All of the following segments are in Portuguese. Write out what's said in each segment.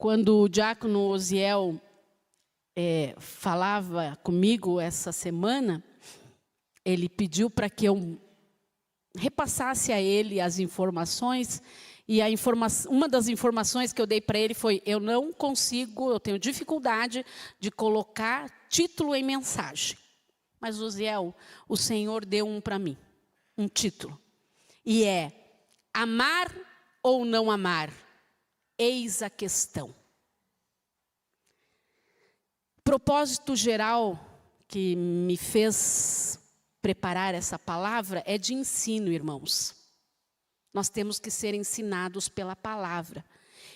Quando o diácono Osiel falava comigo essa semana, ele pediu para que eu repassasse a ele as informações, e uma das informações que eu dei para ele foi: eu não consigo, eu tenho dificuldade de colocar título em mensagem. Mas, Osiel, o Senhor deu um para mim, um título, e é: amar ou não amar? Eis a questão. Propósito geral que me fez preparar essa palavra é de ensino, irmãos. Nós temos que ser ensinados pela palavra.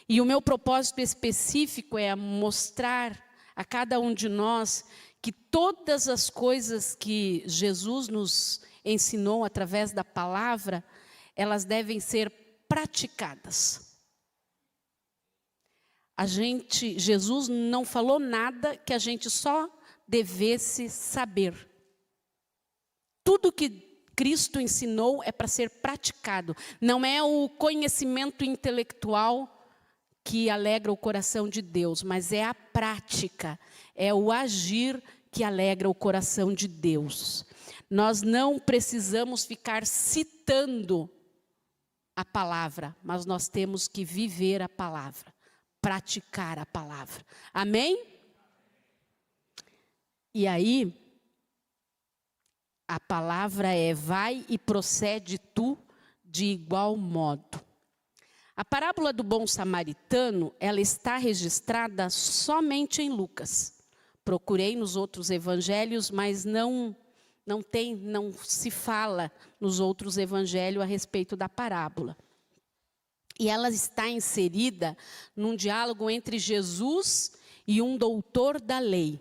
E o meu propósito específico é mostrar a cada um de nós que todas as coisas que Jesus nos ensinou através da palavra, elas devem ser praticadas. Jesus não falou nada que a gente só devesse saber. Tudo que Cristo ensinou é para ser praticado. Não é o conhecimento intelectual que alegra o coração de Deus, mas é a prática, é o agir que alegra o coração de Deus. Nós não precisamos ficar citando a palavra, mas nós temos que viver a palavra, praticar a palavra. Amém? E aí, a palavra é: vai e procede tu de igual modo. A parábola do bom samaritano, ela está registrada somente em Lucas. Procurei nos outros evangelhos, mas não se fala nos outros evangelhos a respeito da parábola. E ela está inserida num diálogo entre Jesus e um doutor da lei.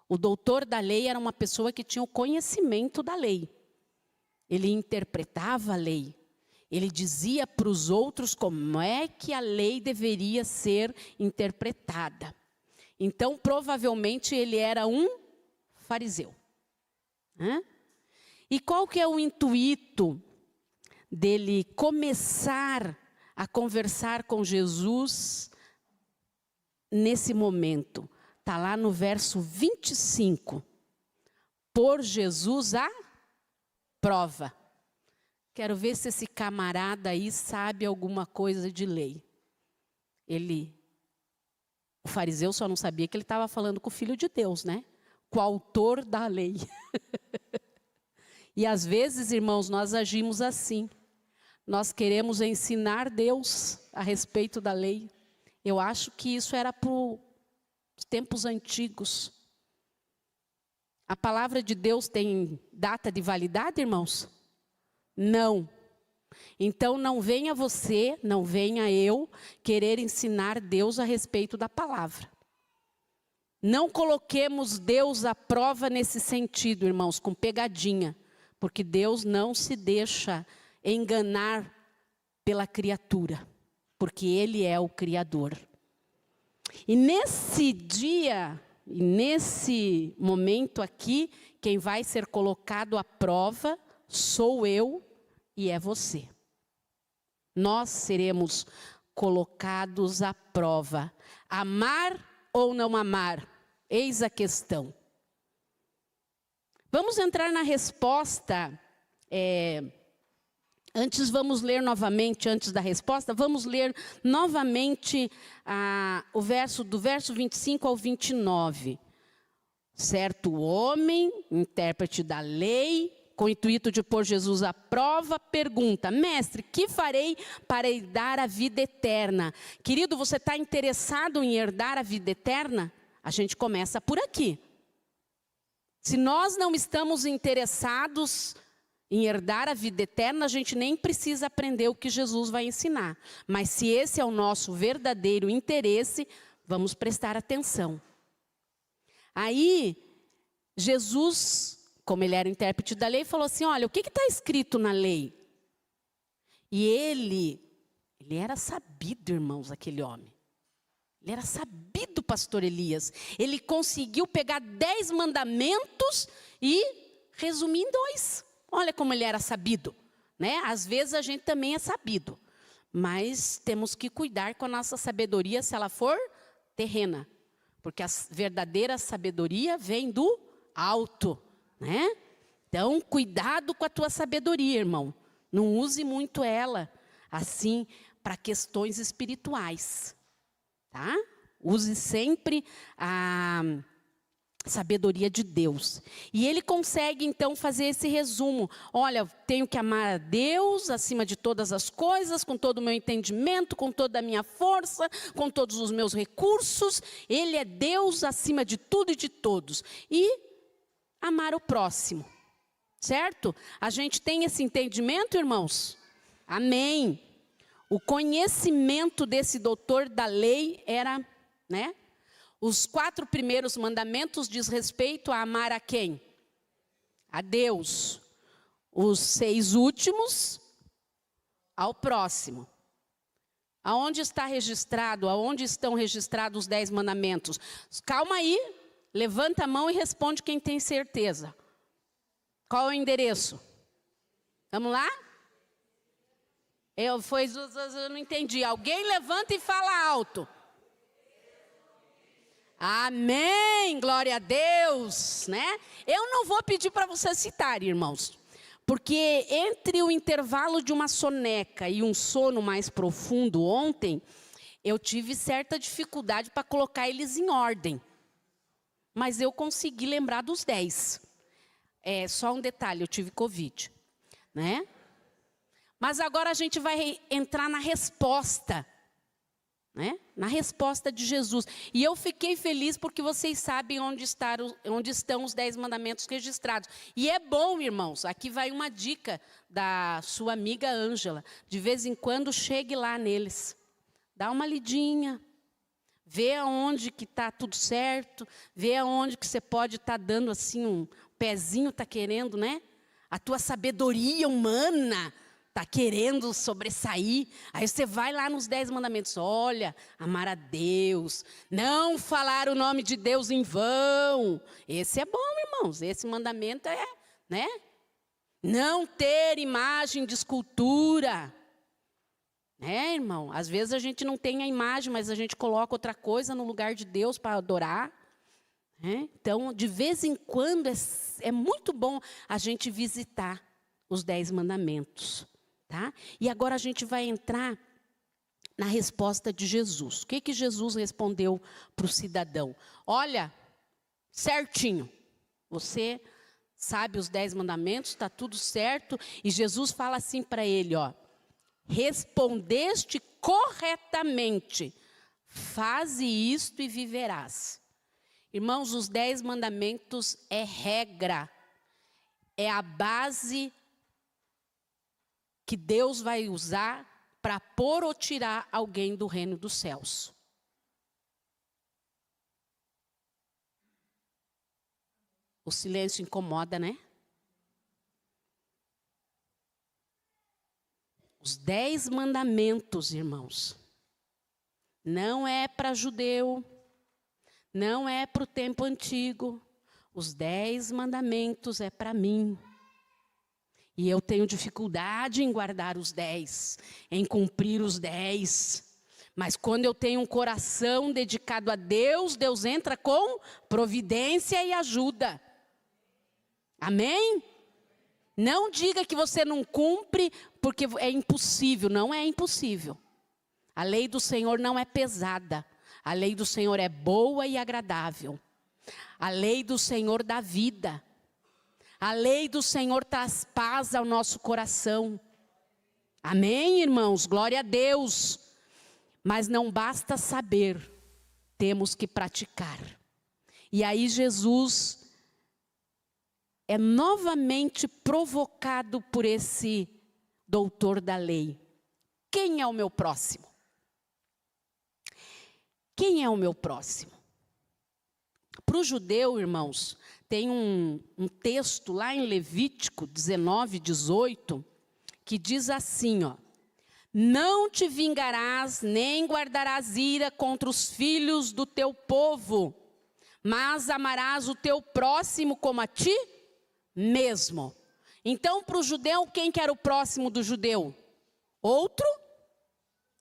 O doutor da lei era uma pessoa que tinha o conhecimento da lei. Ele interpretava a lei. Ele dizia para os outros como é que a lei deveria ser interpretada. Então, provavelmente, ele era um fariseu. E qual que é o intuito dele começar a conversar com Jesus nesse momento? Está lá no verso 25. Por Jesus a prova. Quero ver se esse camarada aí sabe alguma coisa de lei. O fariseu só não sabia que ele estava falando com o Filho de Deus, né? Com o autor da lei. E às vezes, irmãos, nós agimos assim. Nós queremos ensinar Deus a respeito da lei. Eu acho que isso era para os tempos antigos. A palavra de Deus tem data de validade, irmãos? Não. Então não venha você, não venha eu querer ensinar Deus a respeito da palavra. Não coloquemos Deus à prova nesse sentido, irmãos, com pegadinha. Porque Deus não se deixa enganar pela criatura. Porque Ele é o Criador. E nesse dia, e nesse momento aqui, quem vai ser colocado à prova sou eu e é você. Nós seremos colocados à prova. Amar ou não amar? Eis a questão. Vamos entrar na resposta. Antes vamos ler novamente, antes da resposta, vamos ler novamente do verso 25 ao 29. Certo homem, intérprete da lei, com o intuito de pôr Jesus à prova, pergunta: mestre, que farei para herdar a vida eterna? Querido, você está interessado em herdar a vida eterna? A gente começa por aqui. Se nós não estamos interessados em herdar a vida eterna, a gente nem precisa aprender o que Jesus vai ensinar. Mas se esse é o nosso verdadeiro interesse, vamos prestar atenção. Aí, Jesus, como ele era intérprete da lei, falou assim: olha, o que está escrito na lei? E ele era sabido, irmãos, aquele homem. Ele era sabido, pastor Elias. Ele conseguiu pegar 10 mandamentos e resumir em 2. Olha como ele era sabido, né? Às vezes a gente também é sabido. Mas temos que cuidar com a nossa sabedoria se ela for terrena. Porque a verdadeira sabedoria vem do alto, né? Então, cuidado com a tua sabedoria, irmão. Não use muito ela, assim, para questões espirituais, tá? Use sempre a sabedoria de Deus. E ele consegue, então, fazer esse resumo. Olha, tenho que amar a Deus acima de todas as coisas, com todo o meu entendimento, com toda a minha força, com todos os meus recursos. Ele é Deus acima de tudo e de todos. E amar o próximo, certo? A gente tem esse entendimento, irmãos? Amém. O conhecimento desse doutor da lei era, né? Os 4 primeiros mandamentos diz respeito a amar a quem? A Deus. Os 6 últimos, ao próximo. Aonde está registrado, aonde estão registrados os 10 mandamentos? Calma aí, levanta a mão e responde quem tem certeza. Qual é o endereço? Vamos lá? Eu não entendi. Alguém levanta e fala alto. Amém, glória a Deus, né? Eu não vou pedir para você citar, irmãos, porque entre o intervalo de uma soneca e um sono mais profundo ontem, eu tive certa dificuldade para colocar eles em ordem, mas eu consegui lembrar dos 10. Só um detalhe, eu tive Covid, né? Mas agora a gente vai entrar na resposta, né? Na resposta de Jesus. E eu fiquei feliz porque vocês sabem onde estão os 10 mandamentos registrados. E é bom, irmãos, aqui vai uma dica da sua amiga Ângela. De vez em quando chegue lá neles. Dá uma lidinha. Vê aonde que está tudo certo. Vê aonde que você pode estar dando assim um pezinho, está querendo, né? A tua sabedoria humana está querendo sobressair. Aí você vai lá nos 10 mandamentos. Olha, amar a Deus. Não falar o nome de Deus em vão. Esse é bom, irmãos. Esse mandamento é, né? Não ter imagem de escultura. Né, irmão? Às vezes a gente não tem a imagem, mas a gente coloca outra coisa no lugar de Deus para adorar. Né? Então, de vez em quando, é muito bom a gente visitar os 10 mandamentos. Tá? E agora a gente vai entrar na resposta de Jesus. O que Jesus respondeu para o cidadão? Olha, certinho, você sabe os 10 mandamentos, está tudo certo. E Jesus fala assim para ele, ó, respondeste corretamente, faze isto e viverás. Irmãos, os 10 mandamentos é regra, é a base que Deus vai usar para pôr ou tirar alguém do reino dos céus. O silêncio incomoda, né? Os 10 mandamentos, irmãos, não é para judeu, não é para o tempo antigo. Os 10 mandamentos é para mim. E eu tenho dificuldade em guardar os 10, em cumprir os 10. Mas quando eu tenho um coração dedicado a Deus, Deus entra com providência e ajuda. Amém? Não diga que você não cumpre porque é impossível. Não é impossível. A lei do Senhor não é pesada. A lei do Senhor é boa e agradável. A lei do Senhor dá vida. A lei do Senhor traz paz ao nosso coração. Amém, irmãos? Glória a Deus. Mas não basta saber, temos que praticar. E aí Jesus é novamente provocado por esse doutor da lei. Quem é o meu próximo? Quem é o meu próximo? Para o judeu, irmãos, tem um texto lá em Levítico 19, 18, que diz assim, ó. Não te vingarás, nem guardarás ira contra os filhos do teu povo, mas amarás o teu próximo como a ti mesmo. Então, para o judeu, quem que era o próximo do judeu? Outro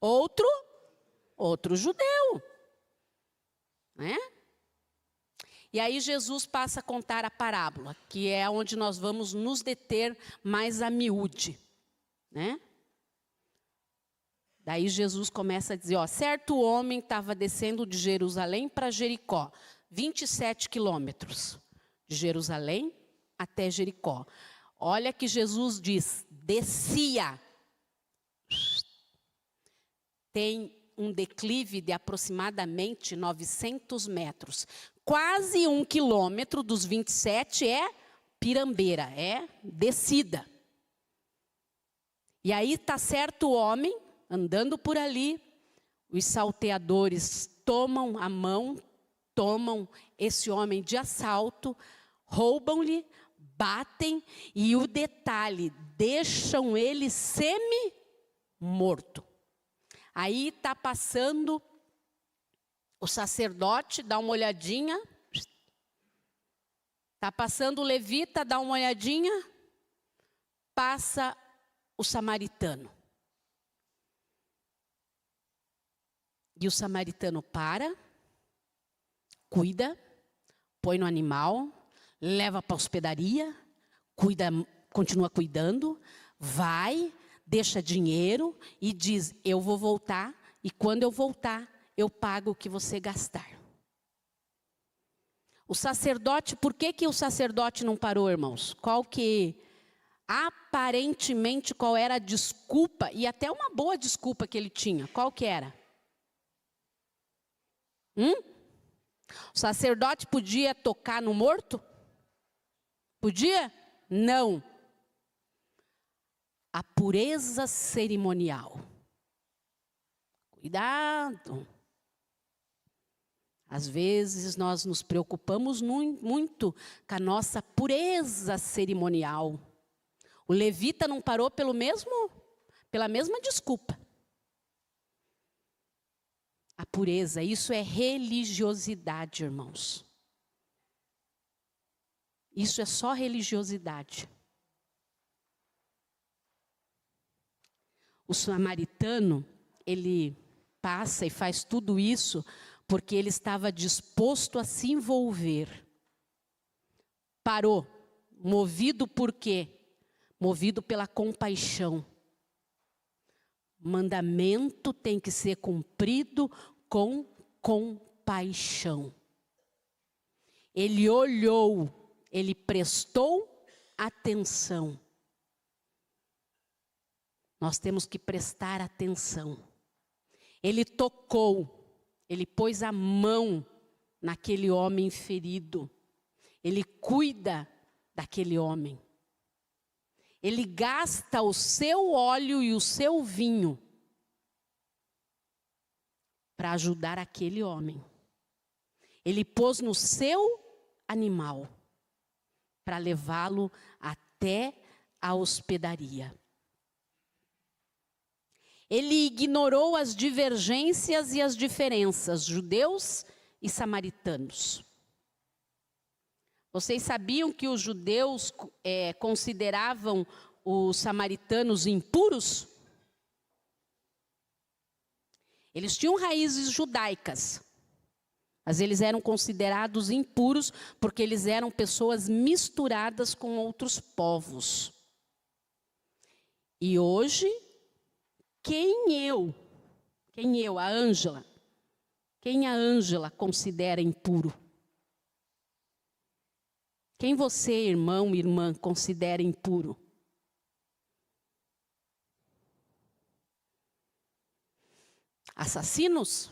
outro judeu. Né? E aí Jesus passa a contar a parábola, que é onde nós vamos nos deter mais a miúde. Né? Daí Jesus começa a dizer, certo homem estava descendo de Jerusalém para Jericó, 27 quilômetros, de Jerusalém até Jericó. Olha que Jesus diz, descia. Tem um declive de aproximadamente 900 metros. Quase 1 quilômetro dos 27 é pirambeira, é descida. E aí está certo homem, andando por ali, os salteadores tomam a mão, tomam esse homem de assalto, roubam-lhe, batem e o detalhe, deixam ele semi-morto. Aí está passando o sacerdote, dá uma olhadinha. Está passando o levita, dá uma olhadinha. Passa o samaritano. E o samaritano para, cuida, põe no animal, leva para a hospedaria, cuida, continua cuidando, vai, deixa dinheiro e diz, eu vou voltar e quando eu voltar, eu pago o que você gastar. O sacerdote, por que o sacerdote não parou, irmãos? Aparentemente, qual era a desculpa, e até uma boa desculpa que ele tinha, qual que era? O sacerdote podia tocar no morto? Podia? Não. A pureza cerimonial. Cuidado. Às vezes nós nos preocupamos muito com a nossa pureza cerimonial. O levita não parou pela mesma desculpa. A pureza, isso é religiosidade, irmãos. Isso é só religiosidade. O samaritano, ele passa e faz tudo isso porque ele estava disposto a se envolver. Parou. Movido por quê? Movido pela compaixão. Mandamento tem que ser cumprido com compaixão. Ele olhou, ele prestou atenção. Nós temos que prestar atenção. Ele tocou, ele pôs a mão naquele homem ferido. Ele cuida daquele homem. Ele gasta o seu óleo e o seu vinho para ajudar aquele homem. Ele pôs no seu animal para levá-lo até a hospedaria. Ele ignorou as divergências e as diferenças, judeus e samaritanos. Vocês sabiam que os judeus consideravam os samaritanos impuros? Eles tinham raízes judaicas, mas eles eram considerados impuros porque eles eram pessoas misturadas com outros povos. E hoje, quem a Ângela? Quem a Ângela considera impuro? Quem você, irmão, irmã, considera impuro? Assassinos?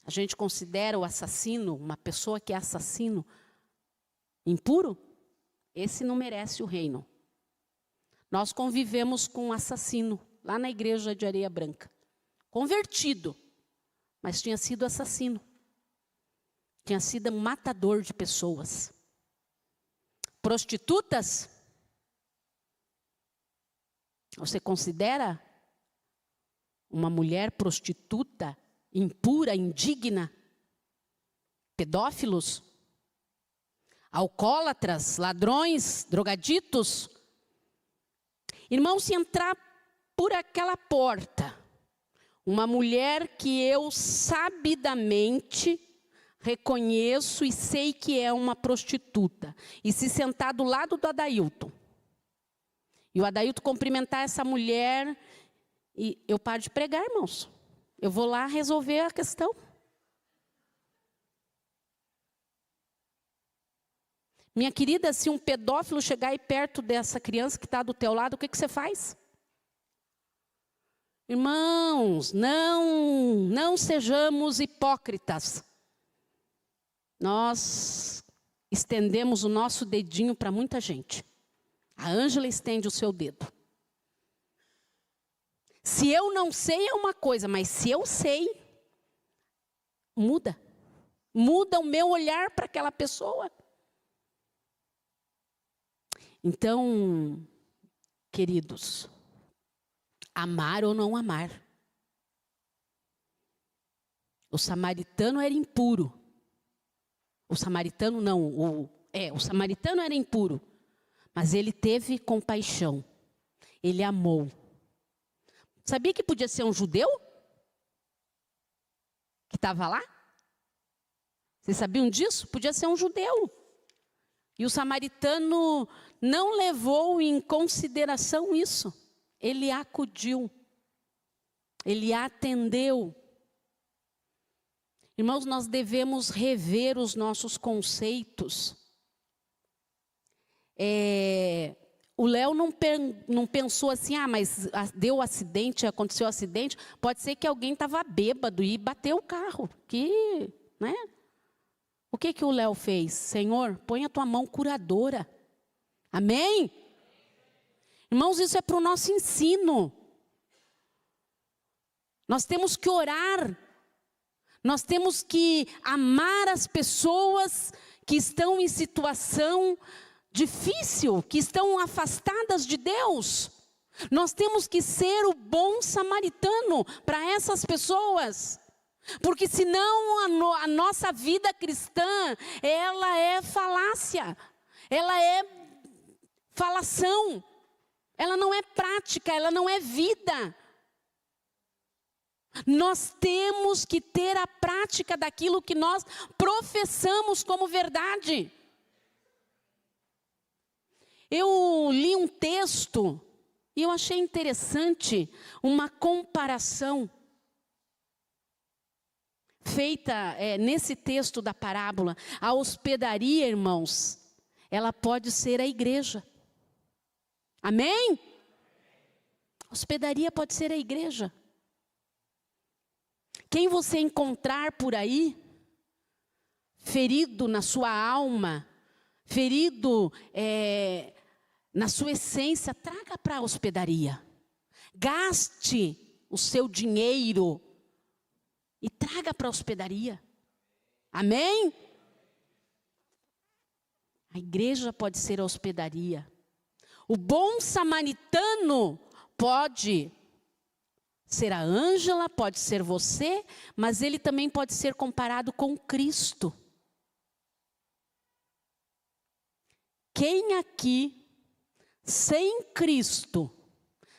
A gente considera o assassino, uma pessoa que é assassino, impuro? Esse não merece o reino. Nós convivemos com um assassino lá na igreja de Areia Branca. Convertido, mas tinha sido assassino. Tinha sido um matador de pessoas. Prostitutas? Você considera uma mulher prostituta, impura, indigna? Pedófilos? Alcoólatras? Ladrões? Drogaditos? Irmão, se entrar por aquela porta, Uma mulher que eu sabidamente reconheço e sei que é uma prostituta. E se sentar do lado do Adailton. E o Adailton cumprimentar essa mulher. E eu paro de pregar, irmãos. Eu vou lá resolver a questão. Minha querida, se um pedófilo chegar aí perto dessa criança que está do teu lado, o que você faz? Irmãos, não sejamos hipócritas. Nós estendemos o nosso dedinho para muita gente. A Ângela estende o seu dedo. Se eu não sei é uma coisa, mas se eu sei, muda. Muda o meu olhar para aquela pessoa. Então, queridos, amar ou não amar. O samaritano era impuro. O samaritano não, o samaritano era impuro. Mas ele teve compaixão. Ele amou. Sabia que podia ser um judeu? Que estava lá? Vocês sabiam disso? Podia ser um judeu. E o samaritano não levou em consideração isso. Ele acudiu. Ele atendeu. Irmãos, nós devemos rever os nossos conceitos. O Léo não pensou assim, mas deu acidente, aconteceu acidente. Pode ser que alguém estava bêbado e bateu o carro. Né? O que o Léo fez? Senhor, põe a tua mão curadora. Amém? Irmãos, isso é para o nosso ensino. Nós temos que orar. Nós temos que amar as pessoas que estão em situação difícil, que estão afastadas de Deus. Nós temos que ser o bom samaritano para essas pessoas. Porque senão a nossa vida cristã, ela é falácia. Ela é falação. Ela não é prática, ela não é vida. Nós temos que ter a prática daquilo que nós professamos como verdade. Eu li um texto e eu achei interessante uma comparação feita nesse texto da parábola. A hospedaria, irmãos, ela pode ser a igreja. Amém? A hospedaria pode ser a igreja. Quem você encontrar por aí, ferido na sua alma, ferido na sua essência, traga para a hospedaria. Gaste o seu dinheiro e traga para a hospedaria. Amém? A igreja pode ser a hospedaria. O bom samaritano pode ser a Ângela, pode ser você, mas ele também pode ser comparado com Cristo. Quem aqui, sem Cristo,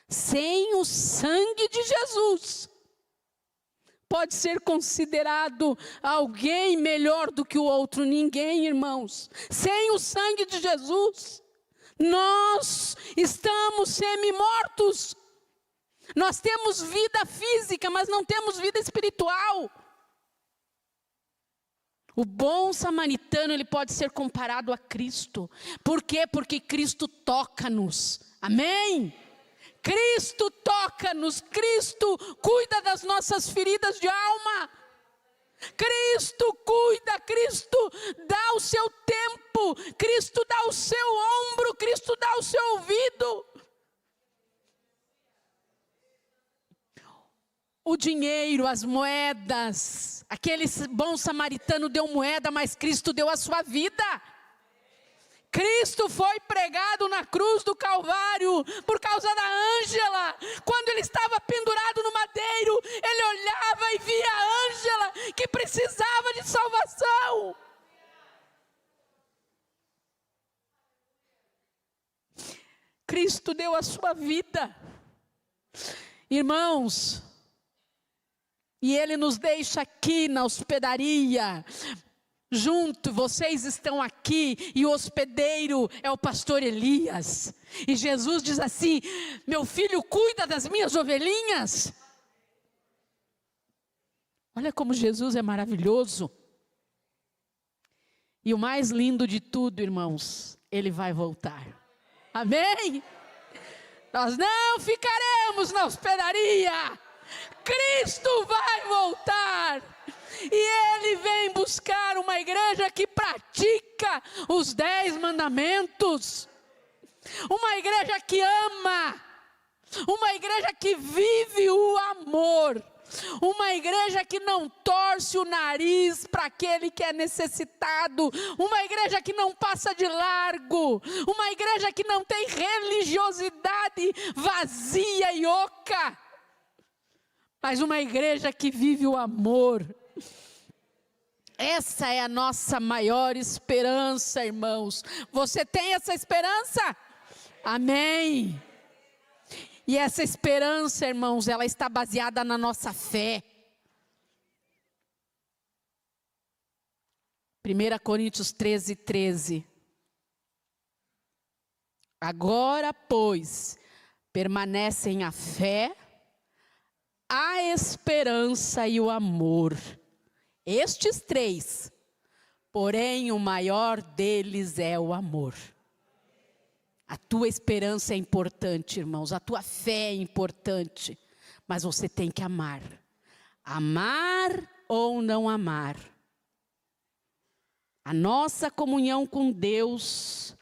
sem o sangue de Jesus, pode ser considerado alguém melhor do que o outro? Ninguém, irmãos. Sem o sangue de Jesus, nós estamos semi-mortos. Nós temos vida física, mas não temos vida espiritual. O bom samaritano, ele pode ser comparado a Cristo. Por quê? Porque Cristo toca-nos. Amém? Cristo toca-nos. Cristo cuida das nossas feridas de alma. Cristo cuida, Cristo dá o seu tempo, Cristo dá o seu ombro, Cristo dá o seu ouvido. O dinheiro, as moedas, aquele bom samaritano deu moeda, mas Cristo deu a sua vida. Cristo foi pregado na cruz do Calvário por causa da Ângela. Quando ele estava pendurado no madeiro, ele olhava e via a Ângela que precisava de salvação. Cristo deu a sua vida. Irmãos, E Ele nos deixa aqui na hospedaria, junto, vocês estão aqui, e o hospedeiro é o pastor Elias. E Jesus diz assim: meu filho cuida das minhas ovelhinhas. Olha como Jesus é maravilhoso. E o mais lindo de tudo, irmãos, Ele vai voltar. Amém? Nós não ficaremos na hospedaria. Cristo vai voltar. E Ele vem buscar uma igreja que pratica os 10 mandamentos. Uma igreja que ama. Uma igreja que vive o amor. Uma igreja que não torce o nariz para aquele que é necessitado. Uma igreja que não passa de largo. Uma igreja que não tem religiosidade vazia e oca. Mas uma igreja que vive o amor. Essa é a nossa maior esperança, irmãos. Você tem essa esperança? Amém. E essa esperança, irmãos, ela está baseada na nossa fé. 1 Coríntios 13:13. Agora, pois, permanecem a fé, a esperança e o amor. Estes 3, porém o maior deles é o amor. A tua esperança é importante, irmãos, a tua fé é importante, mas você tem que amar. Amar ou não amar. A nossa comunhão com Deus,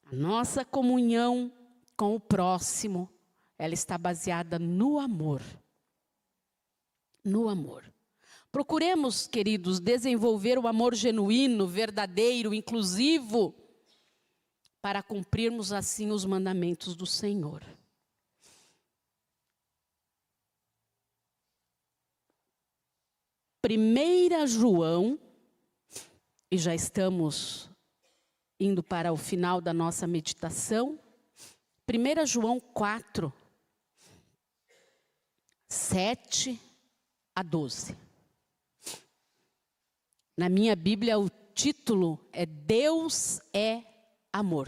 a nossa comunhão com o próximo, ela está baseada no amor. No amor. Procuremos, queridos, desenvolver o amor genuíno, verdadeiro, inclusivo, para cumprirmos assim os mandamentos do Senhor. Primeira João, e já estamos indo para o final da nossa meditação. 1 João 4, 7 a 12. Na minha Bíblia o título é Deus é amor.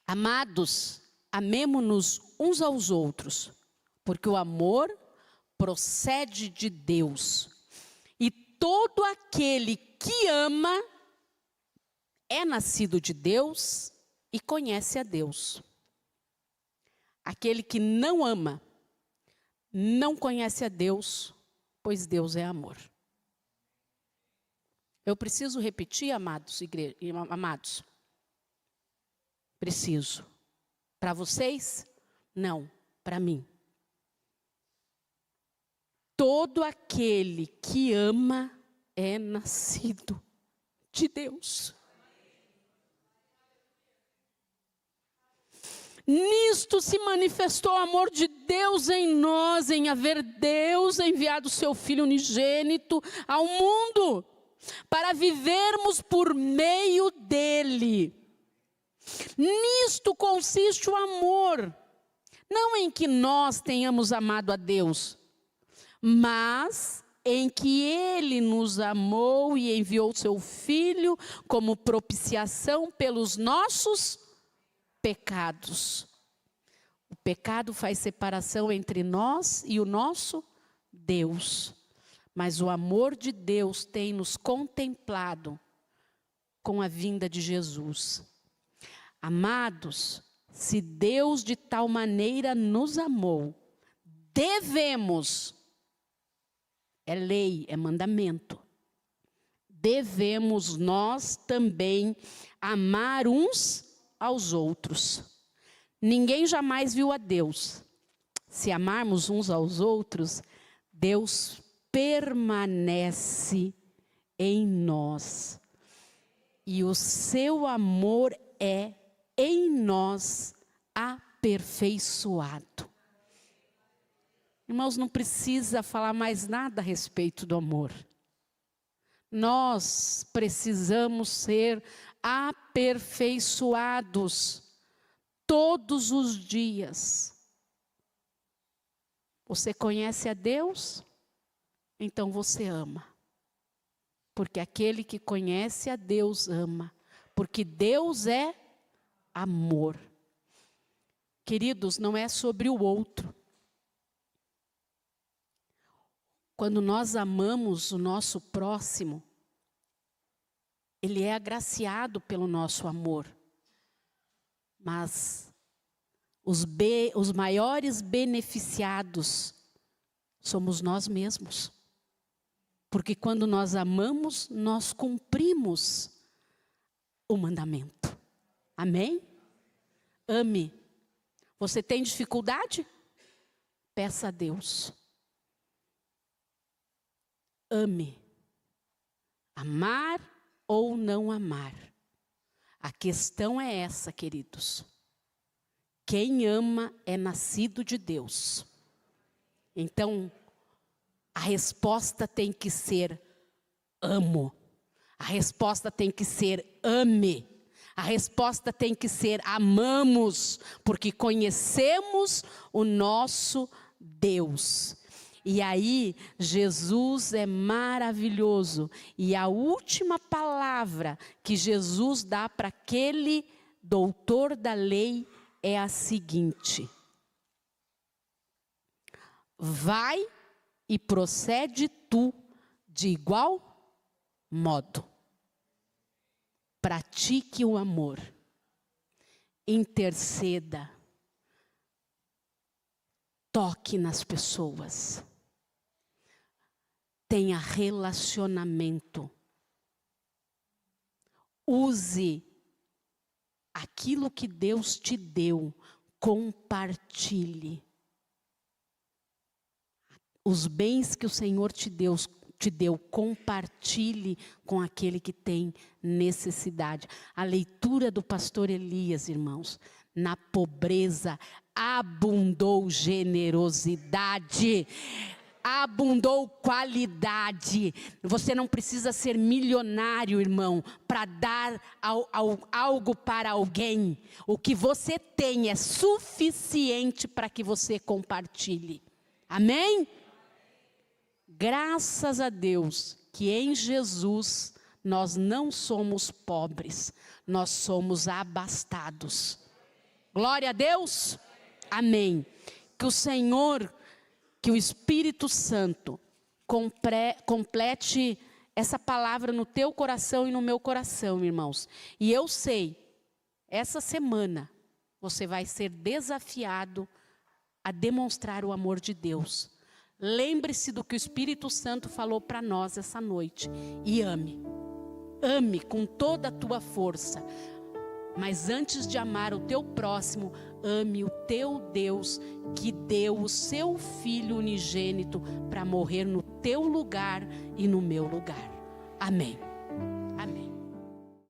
Amados, amemo-nos uns aos outros, porque o amor procede de Deus. E todo aquele que ama é nascido de Deus e conhece a Deus. Aquele que não ama não conhece a Deus, pois Deus é amor. Eu preciso repetir, amados? Preciso. Para vocês? Não, para mim. Todo aquele que ama é nascido de Deus. Nisto se manifestou o amor de Deus em nós, em haver Deus enviado o seu Filho unigênito ao mundo, para vivermos por meio dele. Nisto consiste o amor, não em que nós tenhamos amado a Deus, mas em que Ele nos amou e enviou seu Filho como propiciação pelos nossos pecados. O pecado faz separação entre nós e o nosso Deus. Mas o amor de Deus tem nos contemplado com a vinda de Jesus. Amados, se Deus de tal maneira nos amou, devemos, é lei, é mandamento, devemos nós também amar uns aos outros. Ninguém jamais viu a Deus. Se amarmos uns aos outros, Deus permanece em nós. E o seu amor é em nós aperfeiçoado. Irmãos, não precisa falar mais nada a respeito do amor. Nós precisamos ser aperfeiçoados todos os dias. Você conhece a Deus? Então você ama. Porque aquele que conhece a Deus ama. Porque Deus é amor. Queridos, não é sobre o outro. Quando nós amamos o nosso próximo, ele é agraciado pelo nosso amor. Mas os maiores beneficiados somos nós mesmos. Porque quando nós amamos, nós cumprimos o mandamento. Amém? Ame. Você tem dificuldade? Peça a Deus. Ame. Amar ou não amar. A questão é essa, queridos. Quem ama é nascido de Deus. Então, a resposta tem que ser amo. A resposta tem que ser ame. A resposta tem que ser amamos, porque conhecemos o nosso Deus. E aí, Jesus é maravilhoso. E a última palavra que Jesus dá para aquele doutor da lei é a seguinte: vai e procede tu de igual modo. Pratique o amor. Interceda. Toque nas pessoas. Tenha relacionamento. Use aquilo que Deus te deu. Compartilhe. Os bens que o Senhor te deu, compartilhe com aquele que tem necessidade. A leitura do pastor Elias, irmãos, na pobreza abundou generosidade, abundou qualidade. Você não precisa ser milionário, irmão, para dar algo para alguém. O que você tem é suficiente para que você compartilhe. Amém? Graças a Deus que em Jesus nós não somos pobres, nós somos abastados. Glória a Deus. Amém. Que o Senhor, que o Espírito Santo complete essa palavra no teu coração e no meu coração, irmãos. E eu sei, essa semana você vai ser desafiado a demonstrar o amor de Deus. Lembre-se do que o Espírito Santo falou para nós essa noite. E ame. Ame com toda a tua força. Mas antes de amar o teu próximo, ame o teu Deus, que deu o seu Filho unigênito para morrer no teu lugar e no meu lugar. Amém.